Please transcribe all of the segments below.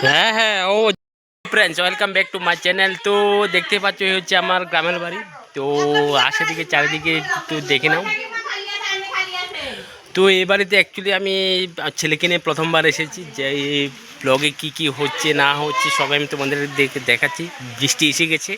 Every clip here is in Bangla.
হ্যাঁ হ্যাঁ ও friends welcome back to my channel. তো দেখতে পাচ্ছ এই হচ্ছে আমার গ্রামের বাড়ি। তো আশেদিকে চারিদিকে একটু দেখে নাও। তো এই বাড়িতে অ্যাকচুয়ালি আমি ছেলেকে নিয়ে প্রথমবার এসেছি, যে এই ব্লগে কি কি হচ্ছে না হচ্ছে সবাই আমি তোমাদের দেখাচ্ছি। বৃষ্টি এসে গেছে।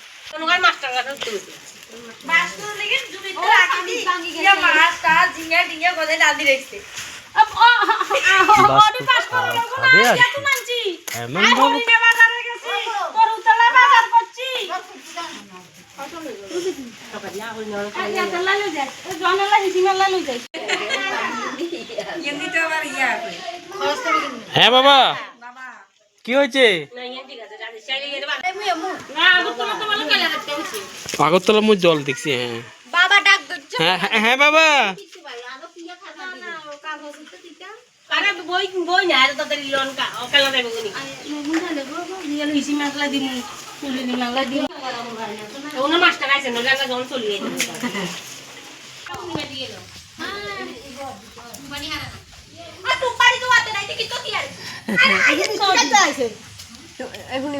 হ্যাঁ বাবা কি হয়েছে? আগরতলা মুখ জল দেখছি। হ্যাঁ হ্যাঁ হ্যাঁ বাবা বই না মাছটা খাইছে চলিয়ে এখন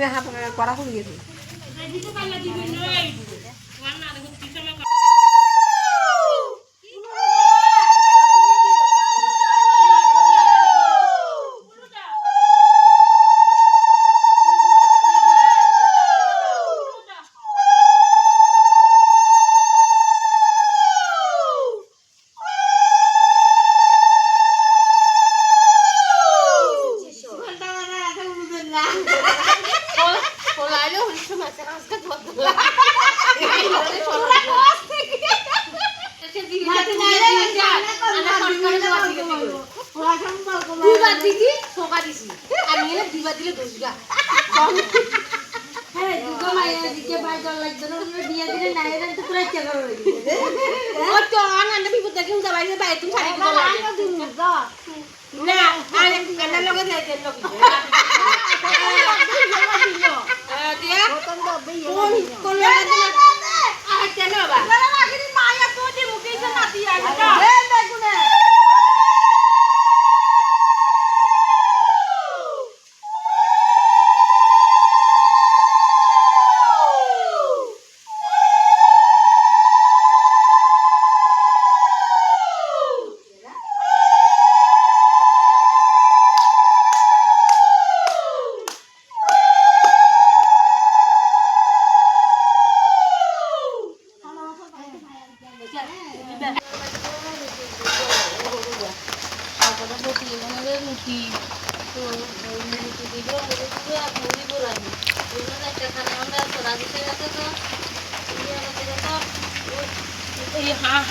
করা হয়ে গেছে।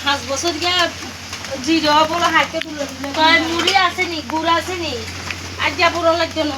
হাঁস বছর গিয়া জিরো বলো হাইতে তুলে মুড়ি আসেনি গুড় আসেনি আর যা পুরো লাগতো না।